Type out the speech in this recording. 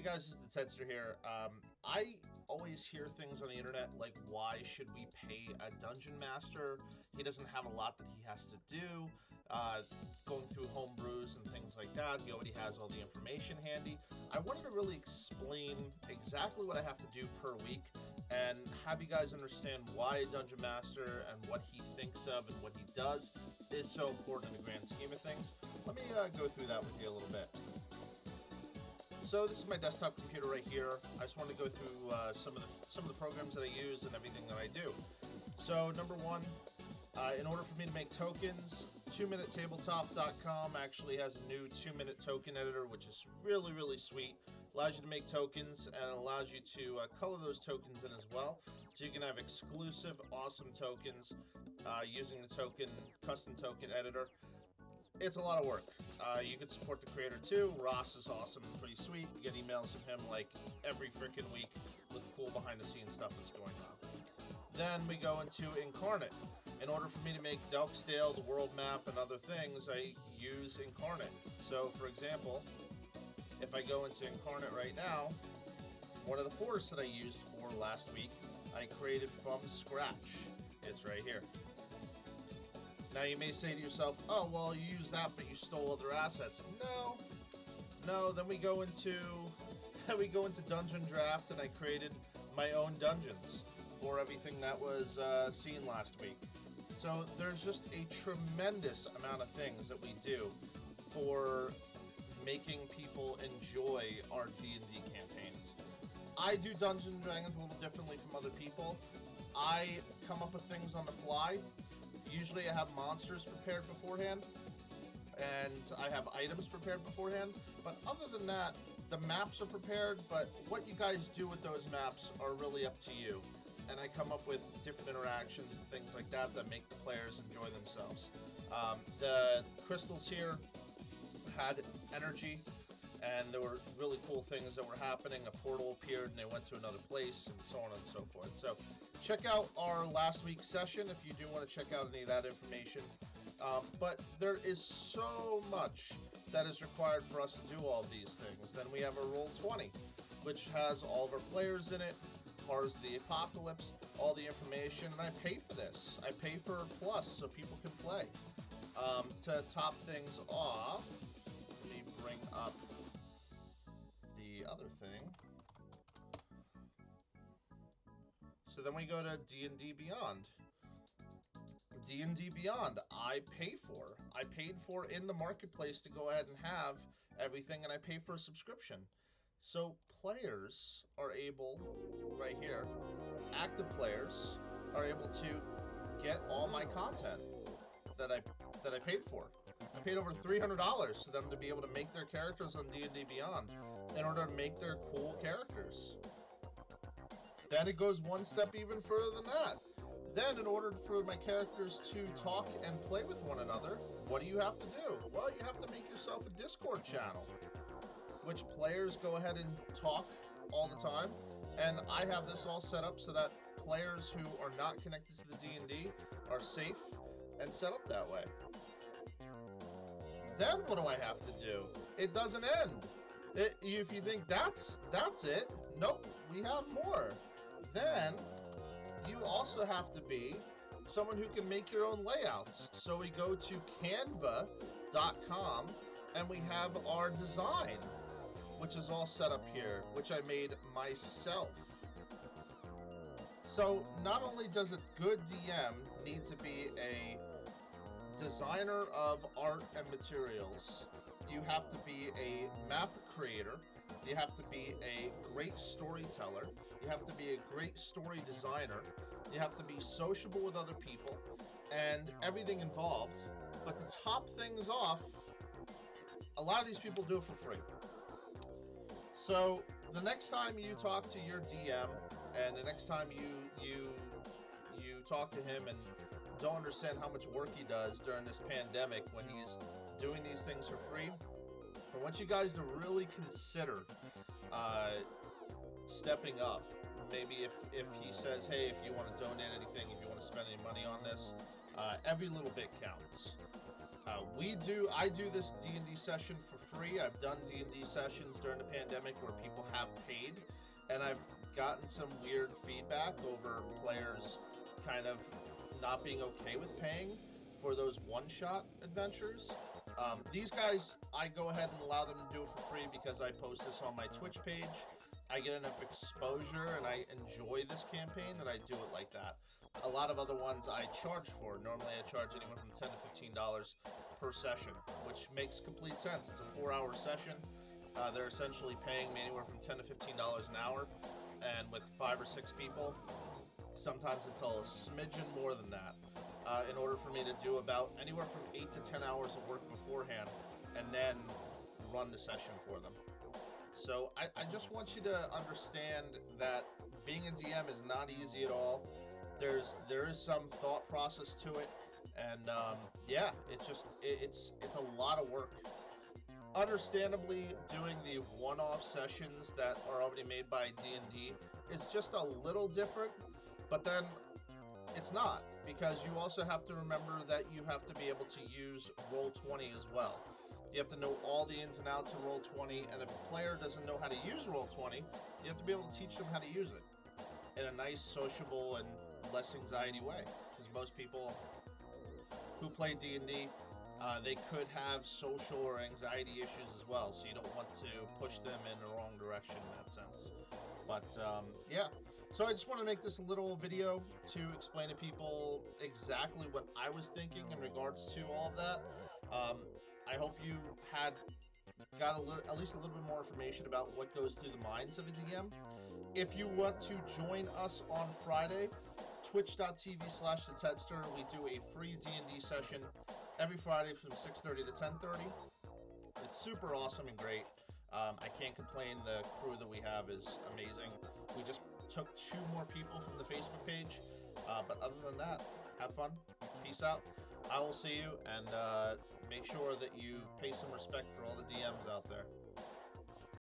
guys, this is the Tedster here. I always hear things on the internet like, why should we pay a dungeon master? He doesn't have a lot that he has to do, going through home brews and things like that. He already has all the information handy. I wanted to really explain exactly what I have to do per week and have you guys understand why a dungeon master and what he thinks of and what he does is so important in the grand scheme of things. Let me go through that with you a little bit. So this is my desktop computer right here. I just want to go through some of the programs that I use and everything that I do. So number one, in order for me to make tokens, 2minutetabletop.com actually has a new 2-minute token editor, which is really, really sweet. Allows you to make tokens and it allows you to color those tokens in as well. So you can have exclusive, awesome tokens using the custom token editor. It's a lot of work. You can support the creator too. Ross is awesome and pretty sweet. You get emails from him like every freaking week with cool behind the scenes stuff that's going on. Then we go into Incarnate. In order for me to make Delksdale, the world map, and other things, I use Incarnate. So for example, if I go into Incarnate right now, one of the forests that I used for last week, I created from scratch. It's right here. Now you may say to yourself, oh, well, you used that, but you stole other assets. No, then we go into Dungeon Draft, and I created my own dungeons for everything that was seen last week. So there's just a tremendous amount of things that we do for making people enjoy our D&D campaigns. I do Dungeons & Dragons a little differently from other people. I come up with things on the fly. Usually I have monsters prepared beforehand, and I have items prepared beforehand, but other than that, the maps are prepared, but what you guys do with those maps are really up to you. And I come up with different interactions and things like that that make the players enjoy themselves. The crystals here had energy, and there were really cool things that were happening. A portal appeared and they went to another place, and so on and so forth. So check out our last week's session if you do want to check out any of that information. But there is so much that is required for us to do all of these things. Then we have a Roll20, which has all of our players in it, Cars of the Apocalypse, all the information, and I pay for this. I pay for Plus so people can play. To top things off, let me bring up the other thing. So then we go to D&D Beyond. D&D Beyond, I pay for. I paid for in the marketplace to go ahead and have everything, and I pay for a subscription. So players are able, right here, active players are able to get all my content that I paid for. I paid over $300 for them to be able to make their characters on D&D Beyond in order to make their cool characters. Then it goes one step even further than that. Then in order for my characters to talk and play with one another, what do you have to do? Well, you have to make yourself a Discord channel, which players go ahead and talk all the time. And I have this all set up so that players who are not connected to the D&D are safe and set up that way. Then what do I have to do? It doesn't end. If you think that's it, nope, we have more. Then you also have to be someone who can make your own layouts. So we go to canva.com and we have our design, which is all set up here, which I made myself. So not only does a good DM need to be a designer of art and materials, you have to be a map creator, you have to be a great storyteller, you have to be a great story designer, you have to be sociable with other people, and everything involved. But to top things off, a lot of these people do it for free. So the next time you talk to your DM, and the next time you talk to him and don't understand how much work he does during this pandemic when he's doing these things for free, I want you guys to really consider stepping up. Maybe if he says, hey, if you want to donate anything, if you want to spend any money on this, every little bit counts. I do this D&D session for free. free. I've done D&D sessions during the pandemic where people have paid, and I've gotten some weird feedback over players kind of not being okay with paying for those one-shot adventures. These guys, I go ahead and allow them to do it for free because I post this on my Twitch page. I get enough exposure and I enjoy this campaign that I do it like that. A lot of other ones I charge for. Normally I charge anywhere from $10 to $15 per session, which makes complete sense. It's a 4-hour session. They're essentially paying me anywhere from $10 to $15 an hour, and with 5 or 6 people, sometimes until a smidgen more than that, in order for me to do about anywhere from 8 to 10 hours of work beforehand, and then run the session for them. So I just want you to understand that being a DM is not easy at all. There is some thought process to it, and yeah, it's a lot of work. Understandably, doing the one-off sessions that are already made by D&D is just a little different, but then it's not, because you also have to remember that you have to be able to use Roll20 as well. You have to know all the ins and outs of Roll20, and if a player doesn't know how to use Roll20, you have to be able to teach them how to use it in a nice, sociable, and less anxiety way, because most people who play D&D, they could have social or anxiety issues as well, so you don't want to push them in the wrong direction in that sense. But yeah, so I just want to make this little video to explain to people exactly what I was thinking in regards to all of that. I hope you got at least a little bit more information about what goes through the minds of a DM. If you want to join us on Friday, twitch.tv/thetedster, we do a free D&D session every Friday from 6:30 to 10:30. It's super awesome and great. I can't complain. The crew that we have is amazing. We just took 2 more people from the Facebook page. But other than that, have fun. Peace out. I will see you, and make sure that you pay some respect for all the DMs out there.